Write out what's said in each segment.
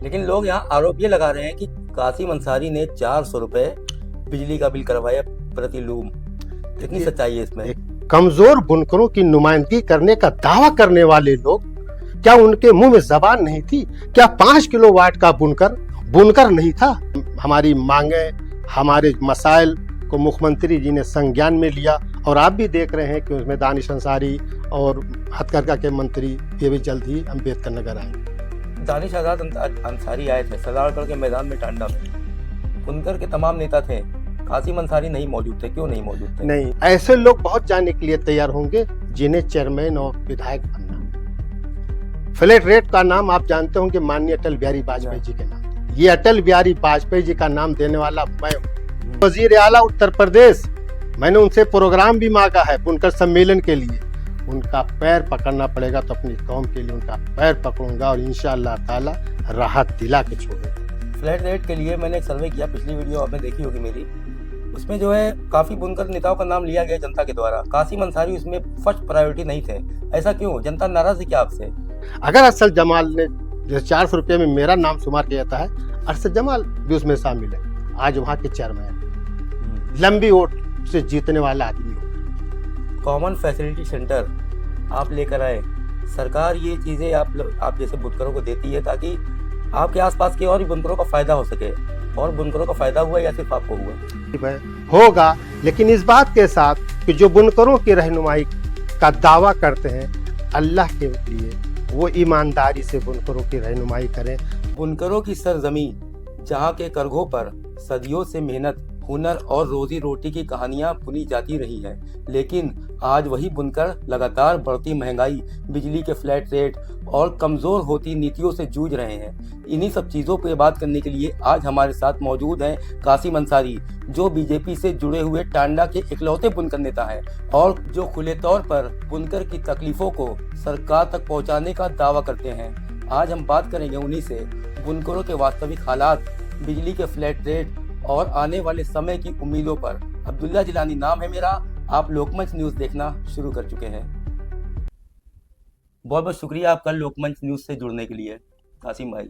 लेकिन लोग यहाँ आरोप ये लगा रहे हैं कि कासिम अंसारी ने 400 रुपए बिजली का बिल करवाया प्रति लूम। कितनी सच्चाई है इसमें? कमजोर बुनकरों की नुमाइंदगी करने का दावा करने वाले लोग, क्या उनके मुंह में जबान नहीं थी? क्या 5 किलोवाट का बुनकर नहीं था? हमारी मांगे, हमारे मसाइल को मुख्यमंत्री जी ने संज्ञान में लिया और आप भी देख रहे हैं कि उसमें दानिश अंसारी और हथकरघा के मंत्री ये भी जल्द ही अम्बेडकर नगर आएंगे। दानिश आजाद अंसारी आए थे सरदारगढ़ के मैदान में टांडा में, बुनकर के तमाम नेता थे, कासिम अंसारी नहीं मौजूद थे। क्यों नहीं मौजूद थे? नहीं, ऐसे लोग बहुत जाने के लिए तैयार होंगे जिन्हें चेयरमैन और विधायक बनना। फ्लैट रेट का नाम आप जानते होंगे माननीय अटल बिहारी वाजपेयी जी के नाम। ये अटल बिहारी वाजपेयी जी का नाम देने वाला मैं वजीर आला उत्तर प्रदेश। मैंने उनसे प्रोग्राम भी मांगा है बुनकर सम्मेलन के लिए। उनका पैर पकड़ना पड़ेगा तो अपनी कौम के लिए उनका पैर पकड़ूंगा और इंशाअल्लाह ताला राहत दिला के छोड़ूंगा। फ्लैट रेट के लिए मैंने एक सर्वे किया, पिछली वीडियो आपने देखी होगी मेरी, उसमें जो है काफी बुनकर नेताओं का नाम लिया गया जनता के द्वारा। कासिम अंसारी उसमें फर्स्ट प्रायोरिटी नहीं थे। ऐसा क्यों? जनता नाराज है क्या आपसे? अगर अरशद जमाल ने जैसे 400 रुपये में मेरा नाम शुमार किया जाता है, अरशद जमाल भी उसमें शामिल है। आज वहाँ के चेयरमैन, लंबी वोट से जीतने वाला आदमी हो। कॉमन फैसिलिटी सेंटर आप लेकर आए, सरकार ये चीजें आप जैसे बुनकरों को देती है ताकि आपके आसपास के और भी बुनकरों का फायदा हो सके। और बुनकरों का फायदा हुआ या सिर्फ आपको हुआ? होगा, लेकिन इस बात के साथ कि जो बुनकरों की रहनुमाई का दावा करते हैं, अल्लाह के लिए वो ईमानदारी से बुनकरों की रहनुमाई करें। बुनकरों की सरजमी जहाँ के करघों पर सदियों से मेहनत, हुनर और रोजी रोटी की कहानियां बुनी जाती रही हैं, लेकिन आज वही बुनकर लगातार बढ़ती महंगाई, बिजली के फ्लैट रेट और कमजोर होती नीतियों से जूझ रहे हैं। इन्हीं सब चीज़ों पर बात करने के लिए आज हमारे साथ मौजूद हैं कासिम अंसारी, जो बीजेपी से जुड़े हुए टांडा के इकलौते बुनकर नेता हैं और जो खुले तौर पर बुनकर की तकलीफों को सरकार तक पहुंचाने का दावा करते हैं। आज हम बात करेंगे उन्हीं से, बुनकरों के वास्तविक हालात, बिजली के फ्लैट रेट और आने वाले समय की उम्मीदों पर। अब्दुल्ला जिलानी नाम है मेरा, आप लोकमंच न्यूज़ देखना शुरू कर चुके हैं। बहुत बहुत शुक्रिया आपका लोकमंच न्यूज़ से जुड़ने के लिए कासिम भाई।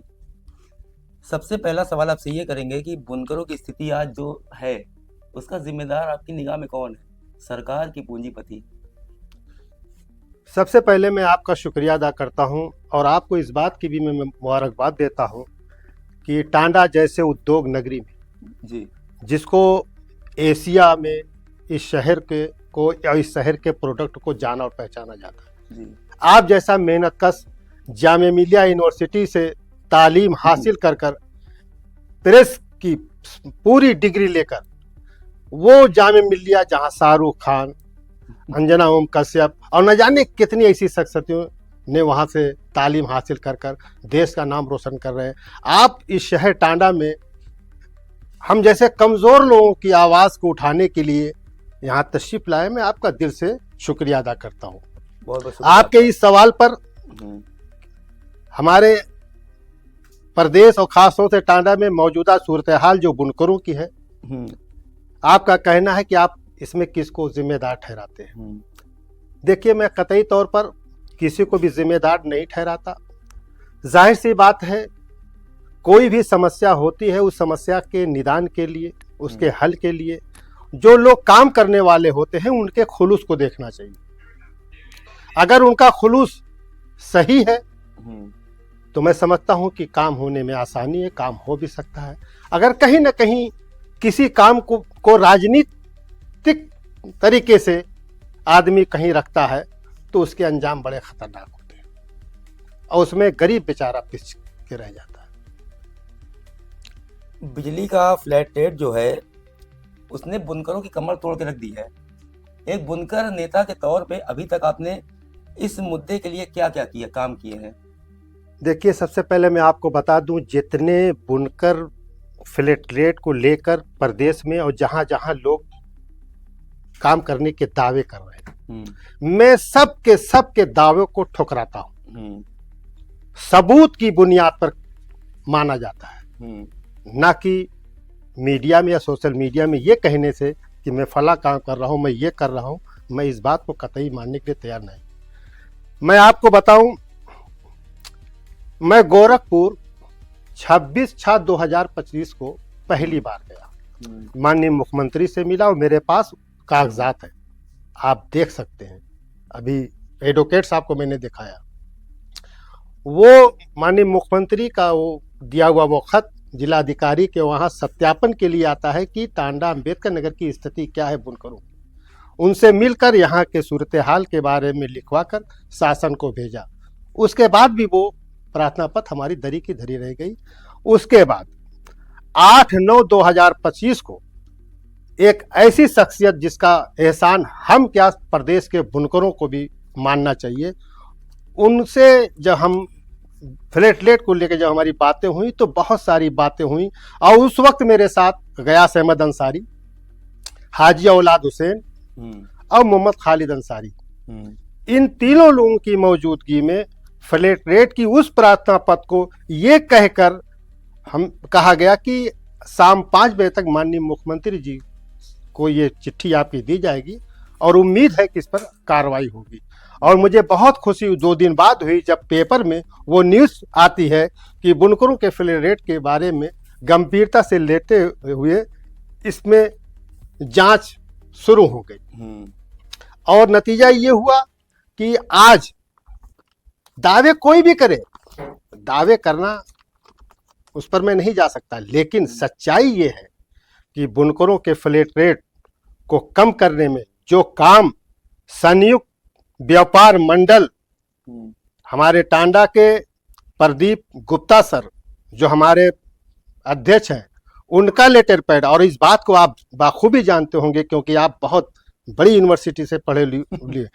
सबसे पहला सवाल आपसे ये करेंगे कि बुनकरों की स्थिति आज जो है उसका जिम्मेदार आपकी निगाह में कौन है, सरकार की पूंजीपति? सबसे पहले मैं आपका शुक्रिया अदा करता हूं और आपको इस बात की भी मैं मुबारकबाद देता हूं कि टांडा जैसे उद्योग नगरी में जी, जिसको एशिया में इस शहर के प्रोडक्ट को जाना और पहचाना जाता है जी, आप जैसा मेहनतकश जामिया मिलिया यूनिवर्सिटी से तालीम हासिल कर प्रेस की पूरी डिग्री लेकर वो जामिया मिलिया जहां शाहरुख खान, अंजना ओम कश्यप और न जाने कितनी ऐसी शख्सियतों ने वहां से तालीम हासिल कर देश का नाम रोशन कर रहे हैं, आप इस शहर टांडा में हम जैसे कमज़ोर लोगों की आवाज़ को उठाने के लिए यहाँ तशरीफ लाए। मैं आपका दिल से शुक्रिया अदा करता हूँ। बहुत बहुत शुक्रिया आपके इस सवाल पर हमारे प्रदेश और खास तौर से टांडा में मौजूदा सूरत हाल जो बुनकरों की है, आपका कहना है कि आप इसमें किसको जिम्मेदार ठहराते हैं? देखिए, मैं कतई तौर पर किसी को भी जिम्मेदार नहीं ठहराता। जाहिर सी बात है, कोई भी समस्या होती है, उस समस्या के निदान के लिए, उसके हल के लिए जो लोग काम करने वाले होते हैं उनके खुलूस को देखना चाहिए। अगर उनका खुलूस सही है तो मैं समझता हूं कि काम होने में आसानी है, काम हो भी सकता है। अगर कहीं ना कहीं किसी काम को राजनीतिक तरीके से आदमी कहीं रखता है तो उसके अंजाम बड़े खतरनाक होते हैं और उसमें गरीब बेचारा पिस के रह जाता है। बिजली का फ्लैट रेट जो है उसने बुनकरों की कमर तोड़ के रख दी है। एक बुनकर नेता के तौर पे अभी तक आपने इस मुद्दे के लिए क्या क्या किया, काम किए हैं? देखिए, सबसे पहले मैं आपको बता दूं, जितने बुनकर फ्लैट रेट को लेकर प्रदेश में और जहां जहां लोग काम करने के दावे कर रहे हैं, मैं सबके दावे को ठुकराता हूं। सबूत की बुनियाद पर माना जाता है, ना कि मीडिया में या सोशल मीडिया में ये कहने से कि मैं फला काम कर रहा हूं, मैं ये कर रहा हूं। मैं इस बात को कतई मानने के लिए तैयार नहीं। मैं आपको बताऊं, मैं गोरखपुर 26/6/2025 को पहली बार गया, माननीय मुख्यमंत्री से मिला और मेरे पास कागजात है, आप देख सकते हैं। अभी एडवोकेट साहब को मैंने दिखाया, वो माननीय मुख्यमंत्री का वो दिया हुआ वो खत जिलाधिकारी के वहाँ सत्यापन के लिए आता है कि टांडा अंबेडकर नगर की स्थिति क्या है बुनकरों की। उनसे मिलकर यहाँ के सूरत हाल के बारे में लिखवा कर शासन को भेजा। उसके बाद भी वो प्रार्थना पत्र हमारी दरी की धरी रह गई। उसके बाद 8/9/2025 को एक ऐसी शख्सियत जिसका एहसान हम क्या प्रदेश के बुनकरों को भी मानना चाहिए, उनसे जब हम फ्लैट को लेकर जब हमारी बातें हुई तो बहुत सारी बातें हुई। और उस वक्त मेरे साथ गयास अहमद अंसारी, हाजी औलाद हुसैन और मोहम्मद खालिद अंसारी, इन तीनों लोगों की मौजूदगी में फ्लैट रेट की उस प्रार्थना पत्र को ये कहकर हम कहा गया कि शाम 5 बजे तक माननीय मुख्यमंत्री जी को ये चिट्ठी आपकी दी जाएगी और उम्मीद है कि इस पर कार्रवाई होगी। और मुझे बहुत खुशी 2 दिन बाद हुई जब पेपर में वो न्यूज़ आती है कि बुनकरों के फ्लैट रेट के बारे में गंभीरता से लेते हुए इसमें जांच शुरू हो गई। और नतीजा ये हुआ कि आज दावे कोई भी करे, दावे करना उस पर मैं नहीं जा सकता, लेकिन सच्चाई ये है कि बुनकरों के फ्लैट रेट को कम करने में जो काम संयुक्त व्यापार मंडल हमारे टांडा के प्रदीप गुप्ता सर जो हमारे अध्यक्ष हैं, उनका लेटर पैड, और इस बात को आप बाखूबी जानते होंगे क्योंकि आप बहुत बड़ी यूनिवर्सिटी से पढ़े लिए,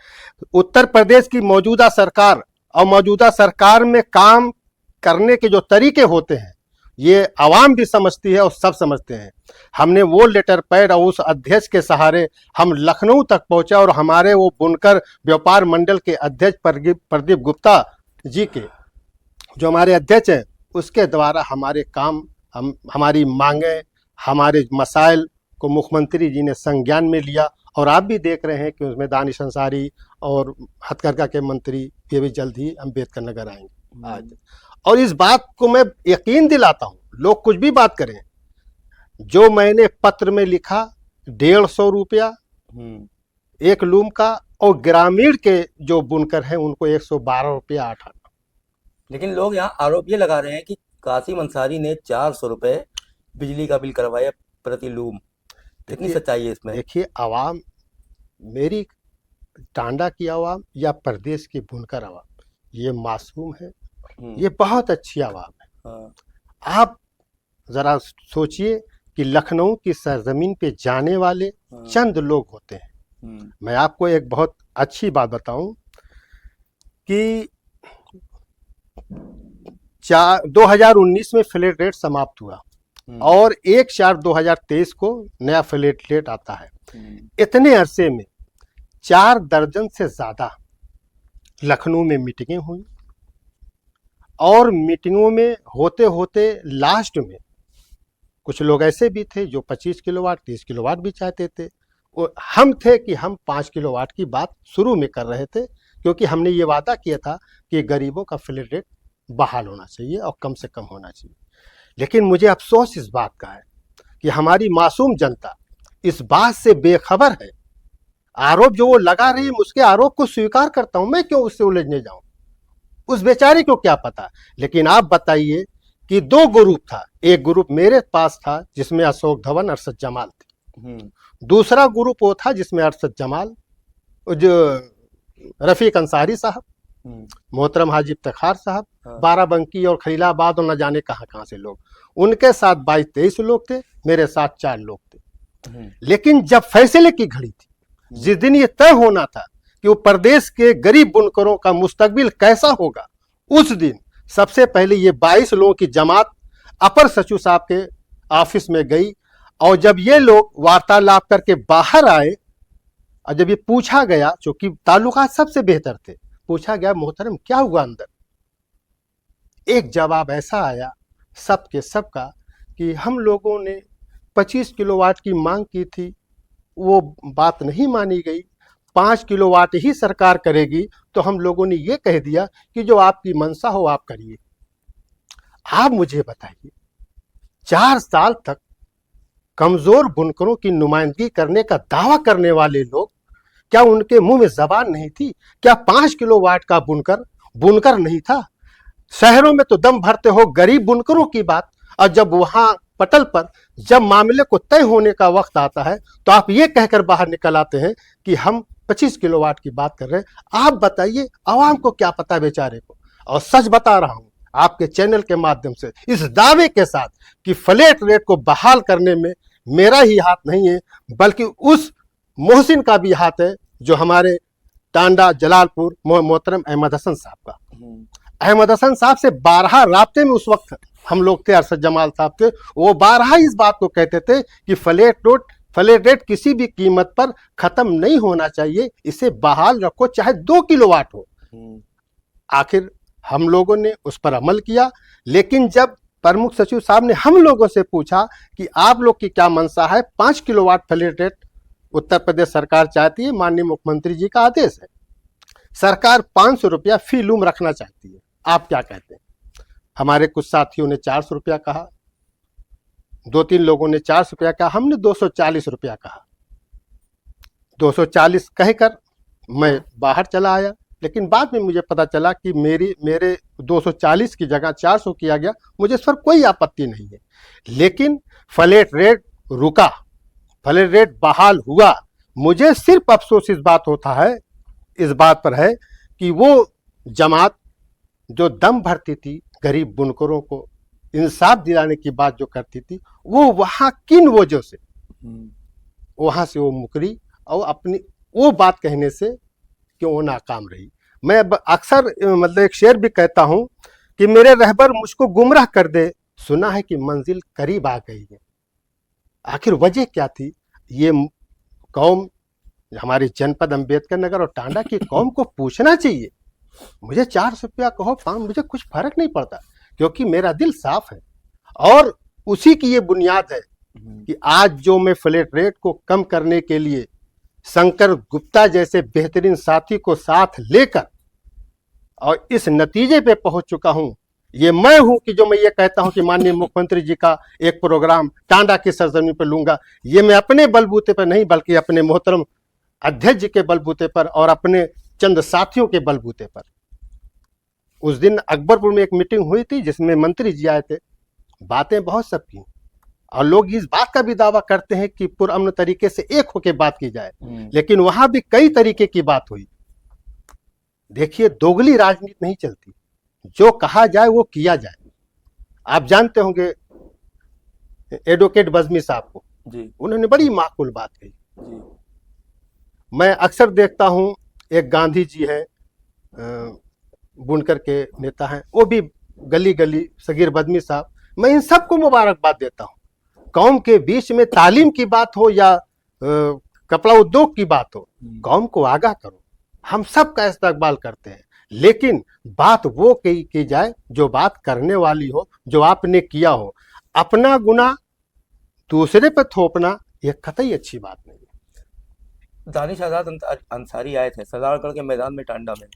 उत्तर प्रदेश की मौजूदा सरकार और मौजूदा सरकार में काम करने के जो तरीके होते हैं ये आवाम भी समझती है और सब समझते हैं। हमने वो लेटर पैड और उस अध्यक्ष के सहारे हम लखनऊ तक पहुंचे और हमारे वो बुनकर व्यापार मंडल के अध्यक्ष प्रदीप गुप्ता जी के जो हमारे अध्यक्ष हैं उसके द्वारा हमारे काम हमारी मांगे हमारे मसाइल को मुख्यमंत्री जी ने संज्ञान में लिया। और आप भी देख रहे हैं कि उसमें दानिश अंसारी और हथकरघा के मंत्री ये भी जल्द ही अम्बेडकर नगर आएंगे आज। और इस बात को मैं यकीन दिलाता हूँ, लोग कुछ भी बात करें, जो मैंने पत्र में लिखा 150 रुपया एक लूम का, और ग्रामीण के जो बुनकर हैं उनको 112 रुपया 8 आना। लेकिन लोग यहाँ आरोप ये लगा रहे हैं कि कासिम अंसारी ने 400 रुपए बिजली का बिल करवाया प्रति लूम। कितनी सच्चाई है इसमें? देखिए, आवाम, मेरी टांडा की आवाम या प्रदेश की बुनकर आवाम, ये मासूम है, ये बहुत अच्छी आवाम है। आप जरा सोचिए कि लखनऊ की सरजमीन पे जाने वाले चंद लोग होते हैं। मैं आपको एक बहुत अच्छी बात बताऊं कि 2019 में फ्लैट रेट समाप्त हुआ और 1/4/2023 को नया फ्लैट रेट आता है। इतने अरसे में 4 दर्जन से ज्यादा लखनऊ में मीटिंगें हुई और मीटिंगों में होते होते लास्ट में कुछ लोग ऐसे भी थे जो 25 किलोवाट 30 किलोवाट भी चाहते थे। हम थे कि हम 5 किलोवाट की बात शुरू में कर रहे थे क्योंकि हमने ये वादा किया था कि गरीबों का फ्लैट रेट बहाल होना चाहिए और कम से कम होना चाहिए। लेकिन मुझे अफसोस इस बात का है कि हमारी मासूम जनता इस बात से बेखबर है। आरोप जो वो लगा रही है उसके आरोप को स्वीकार करता हूं, मैं क्यों उससे उलझने जाऊं, उस बेचारे को क्या पता। लेकिन आप बताइए कि 2 ग्रुप था, एक ग्रुप मेरे पास था जिसमें अशोक धवन अरशद जमाल थे, दूसरा ग्रुप वो था जिसमें अरशद जमाल, जो रफीक अंसारी साहब, मोहतरम हाजी इफ्तिखार साहब, बाराबंकी और खलीलाबाद और न जाने कहां से लोग, उनके साथ 22-23 लोग थे, मेरे साथ 4 लोग थे। लेकिन जब फैसले की घड़ी थी, जिस दिन ये तय होना था कि वो प्रदेश के गरीब बुनकरों का मुस्तकबिल कैसा होगा, उस दिन सबसे पहले ये 22 लोगों की जमात अपर सचिव साहब के ऑफिस में गई और जब ये लोग वार्तालाप करके बाहर आए और जब ये पूछा गया, चूंकि ताल्लुकात सबसे बेहतर थे, पूछा गया मोहतरम क्या हुआ अंदर, एक जवाब ऐसा आया सबके सबका कि हम लोगों ने 25 किलोवाट की मांग की थी, वो बात नहीं मानी गई, 5 किलोवाट ही सरकार करेगी, तो हम लोगों ने ये कह दिया कि जो आपकी मंशा हो आप करिए। आप मुझे बताइए, 4 साल तक कमजोर बुनकरों की नुमाइंदगी करने का दावा करने वाले लोग, क्या उनके मुंह में जबान नहीं थी? क्या 5 किलोवाट का बुनकर बुनकर नहीं था? शहरों में तो दम भरते हो गरीब बुनकरों की बात, और जब वहां पटल पर जब मामले को तय होने का वक्त आता है तो आप ये कहकर बाहर निकल आते हैं कि हम 25 किलोवाट की बात कर रहे हैं। आप बताइए, आवाम को क्या पता बेचारे को। और सच बता रहा हूं आपके चैनल के माध्यम से इस दावे के साथ कि फ्लैट रेट को बहाल करने में मेरा ही हाथ नहीं है, बल्कि उस मोहसिन का भी हाथ है जो हमारे टांडा जलालपुर मोहतरम अहमद हसन साहब का। अहमद हसन साहब से 12 राब्ते में उस वक्त हम लोग थे, अरशद जमाल साहब थे, वो 12 इस बात को कहते थे कि फ्लैट रेट किसी भी कीमत पर खत्म नहीं होना चाहिए, इसे बहाल रखो चाहे 2 किलोवाट हो। आखिर हम लोगों ने उस पर अमल किया, लेकिन जब प्रमुख सचिव साहब ने हम लोगों से पूछा कि आप लोग की क्या मंशा है, 5 kilowatt flat rate Uttar Pradesh सरकार चाहती है, माननीय मुख्यमंत्री जी का आदेश है, सरकार 500 रुपया फी लूम रखना चाहती है, आप क्या कहते हैं? हमारे कुछ साथियों ने 400 रुपया कहा, 2-3 लोगों ने 400 रुपया कहा, हमने 240 रुपया कहा। 240 कहकर मैं बाहर चला आया, लेकिन बाद में मुझे पता चला कि मेरे 240 की जगह 400 किया गया। मुझे इस पर कोई आपत्ति नहीं है, लेकिन फ्लैट रेट रुका, फ्लैट रेट बहाल हुआ। मुझे सिर्फ अफसोस इस बात पर है कि वो जमात जो दम भरती थी गरीब बुनकरों को इंसाफ दिलाने की बात जो करती थी, वो वहां किन वजह से वहां से वो मुकरी और अपनी वो बात कहने से क्यों वो नाकाम रही। मैं अक्सर मतलब एक शेर भी कहता हूं कि मेरे रहबर मुझको गुमराह कर दे, सुना है कि मंजिल करीब आ गई है। आखिर वजह क्या थी? ये कौम, हमारी जनपद अंबेडकर नगर और टांडा की कौम को पूछना चाहिए। मुझे 400 रुपया कहो 5, मुझे कुछ फर्क नहीं पड़ता, क्योंकि मेरा दिल साफ है। और उसी की ये बुनियाद है कि आज जो मैं फ्लैट रेट को कम करने के लिए शंकर गुप्ता जैसे बेहतरीन साथी को साथ लेकर और इस नतीजे पे पहुंच चुका हूं, ये मैं हूं कि जो मैं ये कहता हूं कि माननीय मुख्यमंत्री जी का एक प्रोग्राम टांडा की सरजमीन पर लूंगा। ये मैं अपने बलबूते पर नहीं, बल्कि अपने मोहतरम अध्यक्ष जी के बलबूते पर और अपने चंद साथियों के बलबूते पर। उस दिन अकबरपुर में एक मीटिंग हुई थी जिसमें मंत्री जी आए थे, बातें बहुत सब की, और लोग इस बात का भी दावा करते हैं कि पुरअमन तरीके से एक होकर बात की जाए, लेकिन वहां भी कई तरीके की बात हुई। देखिए, दोगली राजनीति नहीं चलती, जो कहा जाए वो किया जाए। आप जानते होंगे एडवोकेट बज़मी साहब को जी, उन्होंने बड़ी माकूल बात कही जी। मैं अक्सर देखता हूं, एक गांधी जी है, बुनकर के नेता हैं, वो भी गली गली सगीर बज़मी साहब, मैं इन सबको मुबारकबाद देता हूं। कौम के बीच में तालीम की बात हो या कपड़ा उद्योग की बात हो, कौम को आगाह करो, हम सब का इस्तकबाल करते हैं, लेकिन बात वो की जाए जो बात करने वाली हो, जो आपने किया हो। अपना गुनाह दूसरे पर थोपना यह कतई अच्छी बात नहीं है। दानिश आजाद अंसारी आए थे सरदारगढ़ के मैदान में, टांडा में,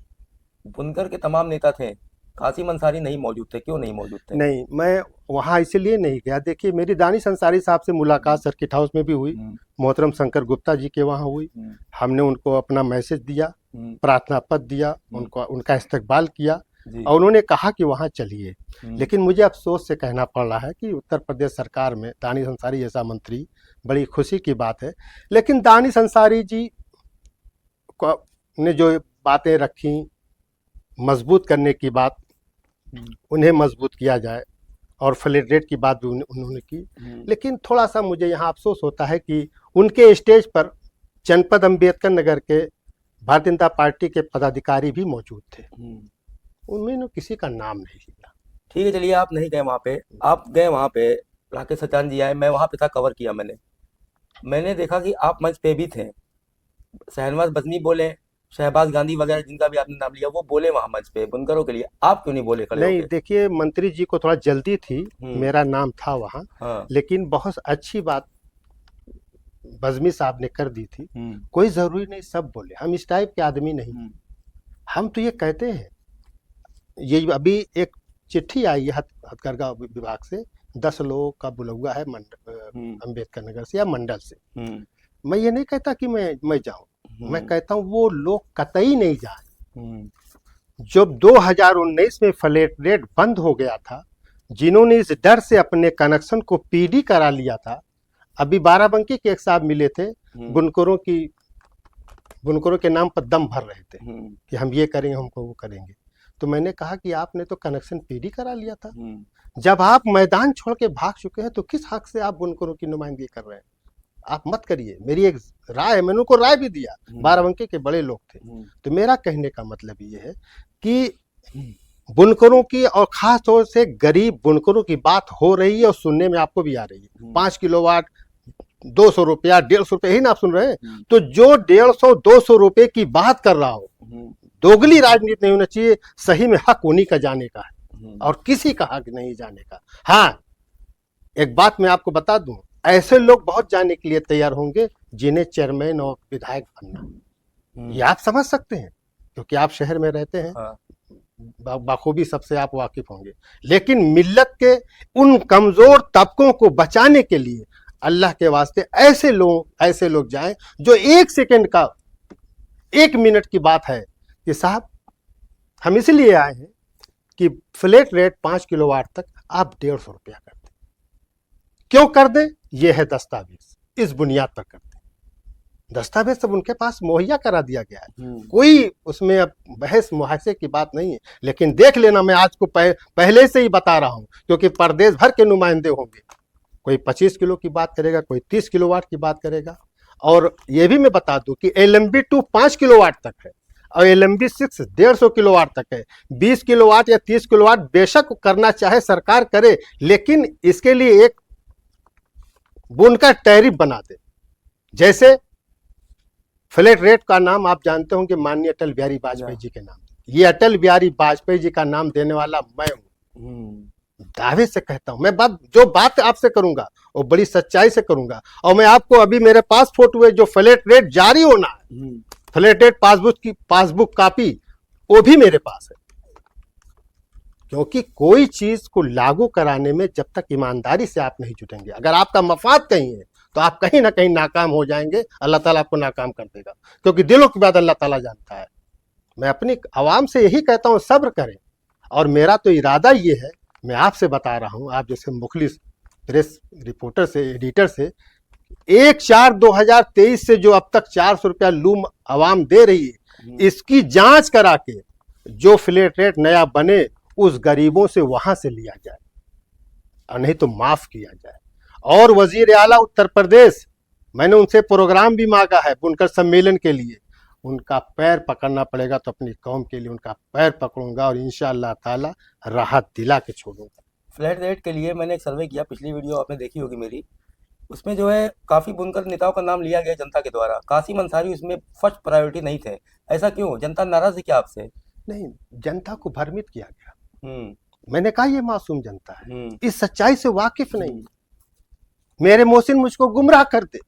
बुनकर के तमाम नेता थे, कासिम अंसारी नहीं मौजूद थे, क्यों नहीं मौजूद थे? नहीं, मैं वहां इसलिए नहीं गया। देखिए, मेरी दानिश अंसारी साहब से मुलाकात सर्किट हाउस में भी हुई, मोहतरम शंकर गुप्ता जी के वहां हुई। हमने उनको अपना मैसेज दिया, प्रार्थना पत्र दिया, उनका इस्तकबाल किया, और उन्होंने कहा कि वहां चलिए। लेकिन मुझे अफसोस से कहना पड़ रहा है कि उत्तर प्रदेश सरकार में दानिश अंसारी जैसा मंत्री, बड़ी खुशी की बात है, लेकिन दानिश अंसारी जी ने जो बातें रखी, मजबूत करने की बात, उन्हें मजबूत किया जाए, और फ्लैट रेट की बात भी उन्होंने की। लेकिन थोड़ा सा मुझे यहाँ अफसोस होता है कि उनके स्टेज पर जनपद अंबेडकर नगर के भारतीय जनता पार्टी के पदाधिकारी भी मौजूद थे, उन्होंने किसी का नाम नहीं लिया। ठीक है, चलिए, आप नहीं गए वहाँ पे, आप गए वहाँ पे, राकेश सचान जी आए, मैं वहाँ पे था, कवर किया मैंने देखा कि आप मंच पे भी थे, शहनवाज बज़मी बोले, शहबाज गांधी वगैरह जिनका भी आपने नाम लिया, वो बोले वहां मंच पे बुनकरों के लिए, आप क्यों नहीं बोले खड़े नहीं, देखिए, मंत्री जी को थोड़ा जल्दी थी, मेरा नाम था वहां। हाँ। लेकिन बहुत अच्छी बात बज़मी साहब ने कर दी थी, कोई जरूरी नहीं सब बोले, हम इस टाइप के आदमी नहीं। हम तो ये कहते हैं, ये अभी एक चिट्ठी आई है हथकरघा विभाग से, 10 लोगों का बुलौआ है अम्बेडकर नगर से या मंडल से। मैं ये नहीं कहता कि मैं जाऊं, मैं कहता हूं वो लोग कतई नहीं जाए। जब 2019 में फ्लैट रेट बंद हो गया था, जिन्होंने इस डर से अपने कनेक्शन को पीडी करा लिया था, अभी बाराबंकी के एक साहब मिले थे, बुनकरों के नाम पर दम भर रहे थे कि हम ये करेंगे, हमको वो करेंगे। तो मैंने कहा कि आपने तो कनेक्शन पीडी करा लिया था, जब आप मैदान छोड़ के भाग चुके हैं तो किस हक से आप बुनकरों की नुमाइंदगी कर रहे हैं? आप मत करिए। मेरी एक राय है, मैंने उनको राय भी दिया, बाराबंकी के बड़े लोग थे। तो मेरा कहने का मतलब ये है कि बुनकरों की और खास तौर से गरीब बुनकरों की बात हो रही है और सुनने में आपको भी आ रही है। 5 किलोवाट 200 रुपया, 150 रुपये ही ना आप सुन रहे हैं। तो जो 150-200 रुपए की बात कर रहा हो, दोगली राजनीति नहीं होना चाहिए। सही में हक उन्हीं का जाने का है और किसी का हक नहीं जाने का। हाँ, एक बात मैं आपको बता दूं, ऐसे लोग बहुत जाने के लिए तैयार होंगे जिन्हें चेयरमैन और विधायक बनना। ये आप समझ सकते हैं क्योंकि आप शहर में रहते हैं। हाँ। बखूबी सबसे आप वाकिफ होंगे। लेकिन मिल्लत के उन कमजोर तबकों को बचाने के लिए अल्लाह के वास्ते ऐसे लोग जाएं जो 1 सेकंड का, 1 मिनट की बात है कि साहब हम इसलिए आए हैं कि फ्लैट रेट 5 किलोवाट तक आप 150 रुपया कर दें। क्यों कर दें? यह है दस्तावेज, इस बुनियाद पर कर दें। दस्तावेज सब उनके पास मुहैया करा दिया गया है, कोई उसमें अब बहस मुहासे की बात नहीं है। लेकिन देख लेना, मैं आज को पहले से ही बता रहा हूं क्योंकि प्रदेश भर के नुमाइंदे होंगे। कोई 25 किलो की बात करेगा, कोई 30 किलोवाट की बात करेगा। और ये भी मैं बता दूं कि LMB2 5 किलोवाट तक है और LMB6 150 किलोवाट तक है। 20 किलोवाट या 30 किलोवाट बेशक करना चाहे सरकार करे, लेकिन इसके लिए एक बुनकर टैरिफ बना दे। जैसे फ्लैट रेट का नाम आप जानते होंगे माननीय अटल बिहारी वाजपेयी जी के नाम। ये अटल बिहारी वाजपेयी जी का नाम देने वाला मैं हूं, दावे से कहता हूं। मैं जो बात आपसे करूंगा वो बड़ी सच्चाई से करूंगा। और मैं आपको अभी मेरे पास फोटो है जो फ्लैट रेट जारी होना है, फ्लैट रेट पासबुक कापी वो भी मेरे पास है। क्योंकि कोई चीज को लागू कराने में जब तक ईमानदारी से आप नहीं जुटेंगे, अगर आपका मफाद कहीं है तो आप कहीं ना कहीं नाकाम हो जाएंगे। अल्लाह ताला आपको नाकाम कर देगा, क्योंकि दिलों की बात अल्लाह ताला जानता है। मैं अपनी आवाम से यही कहता हूं, सब्र करें। और मेरा तो इरादा ये है, मैं आपसे बता रहा हूं, आप जैसे मुखलिस प्रेस रिपोर्टर से, एडिटर से, 1/4/2023 से जो अब तक 400 रुपया लूम आवाम दे रही है, इसकी जांच करा के जो फ्लैट रेट नया बने उस गरीबों से वहां से लिया जाए और नहीं तो माफ किया जाए। और वजीर आला उत्तर प्रदेश, मैंने उनसे प्रोग्राम भी मांगा है बुनकर सम्मेलन के लिए। उनका पैर पकड़ना पड़ेगा तो अपनी कौम के लिए उनका पैर पकड़ूंगा और इंशाअल्लाह ताला राहत दिला के छोड़ूंगा। फ्लैट रेट के लिए मैंने एक सर्वे किया, पिछली वीडियो आपने देखी होगी मेरी। उसमें जो है काफी बुनकर नेताओं का नाम लिया गया जनता के द्वारा। कासिम अंसारी उसमें फर्स्ट प्रायोरिटी नहीं थे। ऐसा क्यों? जनता नाराज है क्या आपसे? नहीं, जनता को भ्रमित किया गया। मैंने कहा ये मासूम जनता है, इस सच्चाई से वाकिफ नहीं। मेरे मोहसिन मुझको गुमराह कर दे,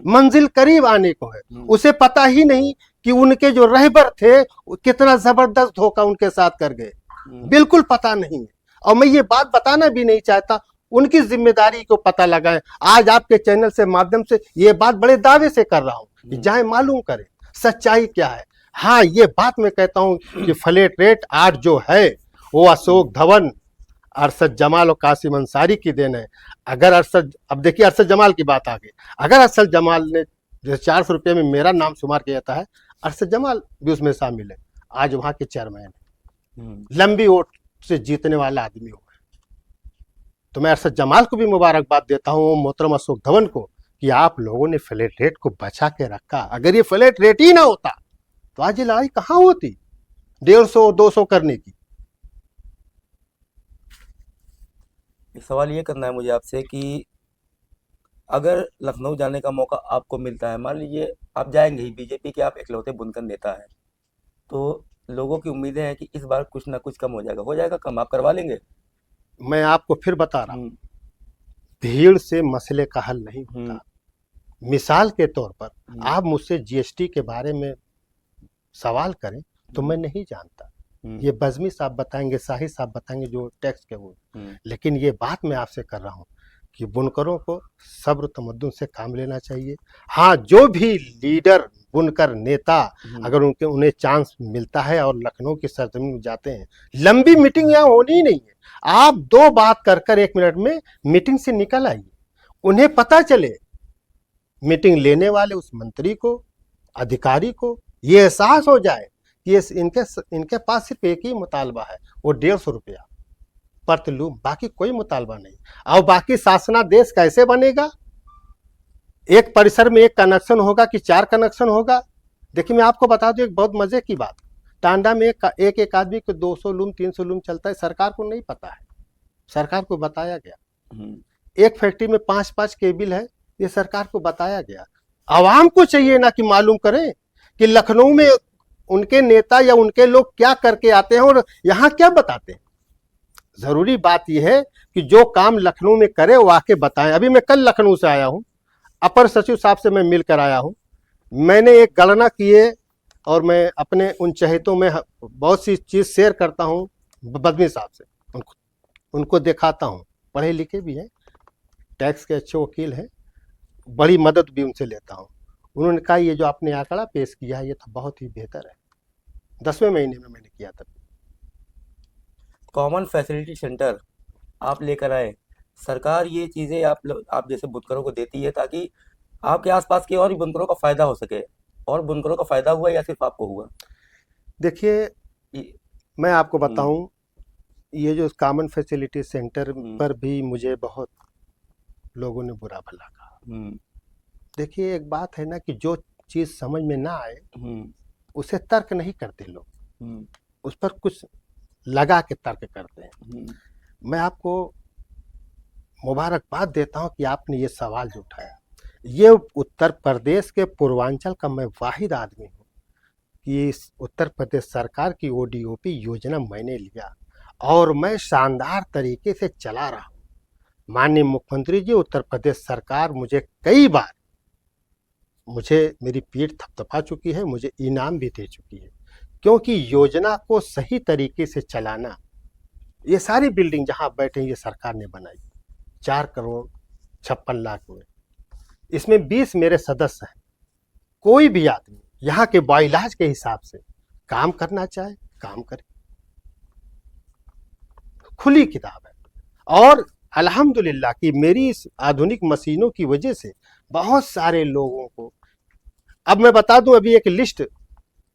मंजिल करीब आने को है, उसे पता ही नहीं कि उनके जो रहबर थे कितना जबरदस्त धोखा उनके साथ कर गए, बिल्कुल पता नहीं है। और मैं ये बात बताना भी नहीं चाहता, उनकी जिम्मेदारी को पता लगाएं। आज आपके चैनल से माध्यम से ये बात बड़े दावे से कर रहा हूं कि जाए मालूम करें सच्चाई क्या है। हाँ, ये बात मैं कहता हूं कि फ्लैट रेट आज जो है वो अशोक धवन, अरशद जमाल और कासिम अंसारी की देन है। अगर अब देखिए अरशद जमाल की बात आ गई, अगर अरशद जमाल ने जैसे 400 रुपये में मेरा नाम शुमार किया जाता है, अरशद जमाल भी उसमें शामिल है। आज वहां के चेयरमैन है, लंबी वोट से जीतने वाला आदमी हो। तो मैं अरशद जमाल को भी मुबारकबाद देता हूँ, मोहतरम अशोक धवन को, कि आप लोगों ने फ्लैट रेट को बचा के रखा। अगर ये फ्लैट रेट ही ना होता तो आज ये लड़ाई कहां होती 150-200 करने की। एक सवाल ये करना है मुझे आपसे कि अगर लखनऊ जाने का मौका आपको मिलता है, मान लीजिए आप जाएंगे ही, बीजेपी के आप इकलौते बुनकर नेता हैं, तो लोगों की उम्मीदें हैं कि इस बार कुछ ना कुछ कम हो जाएगा कम, आप करवा लेंगे? मैं आपको फिर बता रहा हूं, भीड़ से मसले का हल नहीं होता। मिसाल के तौर पर आप मुझसे GST के बारे में सवाल करें तो मैं नहीं जानता, ये बज़मी साहब बताएंगे, शाही साहब बताएंगे जो टैक्स के वो। लेकिन ये बात मैं आपसे कर रहा हूँ कि बुनकरों को सब्र तमद्दुन से काम लेना चाहिए। हाँ, जो भी लीडर बुनकर नेता अगर उन्हें चांस मिलता है और लखनऊ की सरजमीन में जाते हैं, लंबी मीटिंग यहाँ होनी ही नहीं है। आप 2 बात कर 1 मिनट में मीटिंग से निकल आइए, उन्हें पता चले, मीटिंग लेने वाले उस मंत्री को, अधिकारी को ये एहसास हो जाए कि इनके पास सिर्फ एक ही मुतालबा है, वो 150 रुपया प्रतिलूम, बाकी कोई मुतालबा नहीं। और बाकी शासनादेश कैसे बनेगा? एक परिसर में 1 कनेक्शन होगा कि 4 कनेक्शन होगा? देखिए मैं आपको बता दूं एक बहुत मजे की बात, टांडा में एक आदमी को 200 लूम 300 लूम चलता है, सरकार को नहीं पता है, सरकार को बताया गया। एक फैक्ट्री में 5-5 केबिल है, ये सरकार को बताया गया। आवाम को चाहिए ना कि मालूम करें कि लखनऊ में उनके नेता या उनके लोग क्या करके आते हैं और यहाँ क्या बताते हैं। जरूरी बात यह है कि जो काम लखनऊ में करे वो आके बताएं। अभी मैं कल लखनऊ से आया हूँ, अपर सचिव साहब से मैं मिलकर आया हूँ। मैंने एक गणना की है और मैं अपने उन चहेतों में बहुत सी चीज शेयर करता हूँ बज़मी साहब से, उनको दिखाता हूँ, पढ़े लिखे भी हैं, टैक्स के अच्छे वकील हैं, बड़ी मदद भी उनसे लेता हूँ। उन्होंने कहा ये जो आपने आंकड़ा पेश किया है ये तो बहुत ही बेहतर है, 10वें महीने में मैंने किया था। कॉमन फैसिलिटी सेंटर आप लेकर आए, सरकार ये चीज़ें आप जैसे बुनकरों को देती है ताकि आपके आसपास के और भी बुनकरों का फायदा हो सके, और बुनकरों का फायदा हुआ या सिर्फ आपको हुआ? देखिए मैं आपको बताऊं, ये जो कॉमन फैसिलिटी सेंटर पर भी मुझे बहुत लोगों ने बुरा भला कहा। देखिए एक बात है ना कि जो चीज समझ में ना आए उसे तर्क नहीं करते लोग, उस पर कुछ लगा के तर्क करते हैं। मैं आपको मुबारकबाद देता हूं कि आपने ये सवाल जो उठाया। ये उत्तर प्रदेश के पूर्वांचल का मैं वाहिद आदमी हूं कि इस उत्तर प्रदेश सरकार की ओडीओपी योजना मैंने लिया और मैं शानदार तरीके से चला रहा हूं। माननीय मुख्यमंत्री जी, उत्तर प्रदेश सरकार मुझे कई बार मेरी पीठ थपथपा चुकी है, मुझे इनाम भी दे चुकी है, क्योंकि योजना को सही तरीके से चलाना। ये सारी बिल्डिंग जहां बैठे ये सरकार ने बनाई, 4 करोड़ 56 लाख में, इसमें 20 मेरे सदस्य हैं। कोई भी आदमी यहाँ के बाइलाज के हिसाब से काम करना चाहे काम करे, खुली किताब है। और अल्हम्दुलिल्लाह कि मेरी इस आधुनिक मशीनों की वजह से बहुत सारे लोगों को, अब मैं बता दूं, अभी एक लिस्ट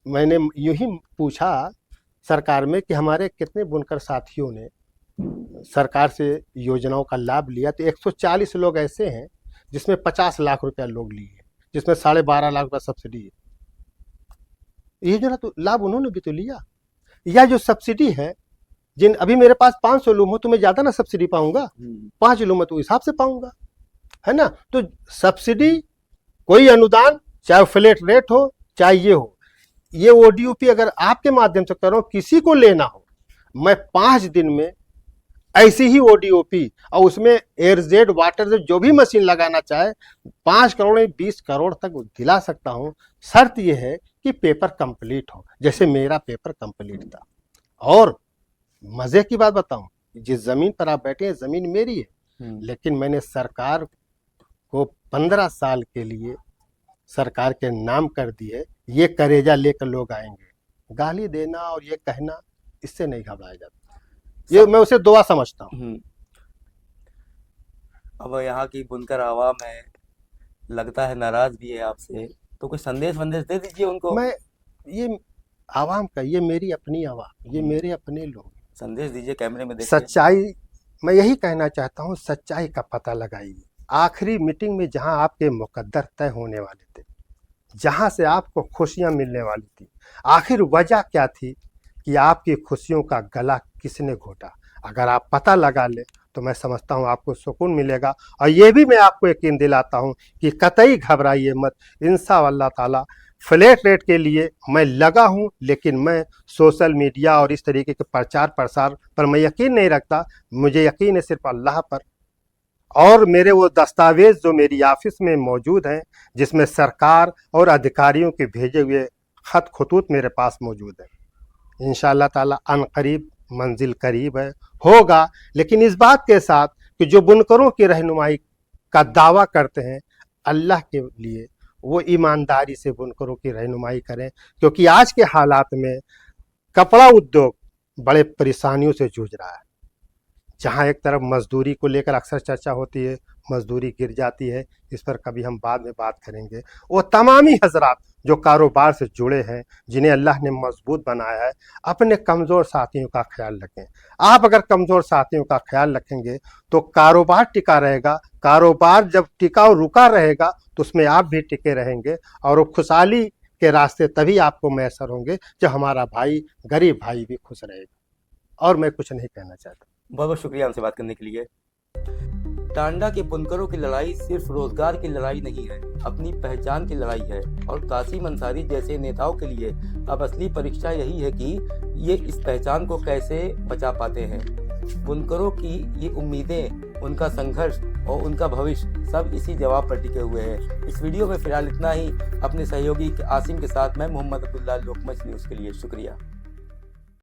मैंने यूं ही पूछा सरकार में कि हमारे कितने बुनकर साथियों ने सरकार से योजनाओं का लाभ लिया, तो 140 लोग ऐसे हैं जिसमें 50 लाख रुपया लोग लिए, जिसमें 12.5 लाख रुपया सब्सिडी है। ये जो ना तो लाभ उन्होंने भी तो लिया। या जो सब्सिडी है, जिन अभी मेरे पास 500 लूम हो तो मैं ज्यादा ना सब्सिडी पाऊंगा, 5 लूम है तो हिसाब से पाऊंगा, है ना। तो सब्सिडी, कोई अनुदान, चाहे फ्लैट रेट हो चाहे ये हो, ये ओडीओपी अगर आपके माध्यम से कर रहा हूं, किसी को लेना हो, मैं 5 दिन में ऐसी ही ओडीओपी और उसमें एयरजेड वाटर से जो भी मशीन लगाना चाहे 5 करोड़ 20 करोड़ तक दिला सकता हूं। शर्त यह है कि पेपर कंप्लीट हो, जैसे मेरा पेपर कंप्लीट था। और मजे की बात बताऊं, जिस जमीन पर आप बैठे हैं जमीन मेरी है, लेकिन मैंने सरकार को 15 साल के लिए सरकार के नाम कर दी है। ये करेजा लेकर लोग आएंगे, गाली देना और ये कहना, इससे नहीं घबराया जाता, ये मैं उसे दुआ समझता हूँ। अब यहाँ की बुनकर आवाम है, लगता है नाराज भी है आपसे, तो कोई संदेश दे दीजिए उनको। मैं ये आवाम का, ये मेरी अपनी आवाम, ये मेरे अपने लोग, संदेश दीजिए कैमरे में देखिए। सच्चाई, मैं यही कहना चाहता हूँ, सच्चाई का पता लगाइए। आखिरी मीटिंग में जहां आपके मुकद्दर तय होने वाले थे, जहां से आपको खुशियां मिलने वाली थी, आखिर वजह क्या थी कि आपकी खुशियों का गला किसने घोटा? अगर आप पता लगा ले तो मैं समझता हूं आपको सुकून मिलेगा। और ये भी मैं आपको यकीन दिलाता हूं कि कतई घबराइए मत, इंशाअल्लाह ताला फ्लैट रेट के लिए मैं लगा हूं, लेकिन मैं सोशल मीडिया और इस तरीके के प्रचार प्रसार पर मैं यकीन नहीं रखता। मुझे यकीन है सिर्फ अल्लाह पर, और मेरे वो दस्तावेज जो मेरी ऑफिस में मौजूद हैं, जिसमें सरकार और अधिकारियों के भेजे हुए खत खतूत मेरे पास मौजूद है। इंशाअल्लाह ताला अनकरीब मंजिल करीब है, होगा। लेकिन इस बात के साथ कि जो बुनकरों की रहनुमाई का दावा करते हैं अल्लाह के लिए, वो ईमानदारी से बुनकरों की रहनुमाई करें, क्योंकि आज के हालात में कपड़ा उद्योग बड़े परेशानियों से जूझ रहा है। जहां एक तरफ मजदूरी को लेकर अक्सर चर्चा होती है, मजदूरी गिर जाती है, इस पर कभी हम बाद में बात करेंगे। वो तमामी हजरात जो कारोबार से जुड़े हैं, जिन्हें अल्लाह ने मजबूत बनाया है, अपने कमज़ोर साथियों का ख्याल रखें। आप अगर कमज़ोर साथियों का ख्याल रखेंगे तो कारोबार टिका रहेगा। कारोबार जब टिका और रुका रहेगा तो उसमें आप भी टिके रहेंगे, और वो खुशहाली के रास्ते तभी आपको मैसर होंगे जब हमारा भाई, गरीब भाई भी खुश रहेगा। और मैं कुछ नहीं कहना चाहता। बहुत बहुत शुक्रिया हमसे बात करने के लिए। टांडा के बुनकरों की लड़ाई सिर्फ रोजगार की लड़ाई नहीं है, अपनी पहचान की लड़ाई है। और कासिम अंसारी जैसे नेताओं के लिए अब असली परीक्षा यही है कि ये इस पहचान को कैसे बचा पाते हैं। बुनकरों की ये उम्मीदें, उनका संघर्ष और उनका भविष्य सब इसी जवाब पर टिके हुए हैं। इस वीडियो में फिलहाल इतना ही। अपने सहयोगी आसिम के साथ मैं मोहम्मद अब्दुल्ला, लोकमंच न्यूज़ के लिए शुक्रिया।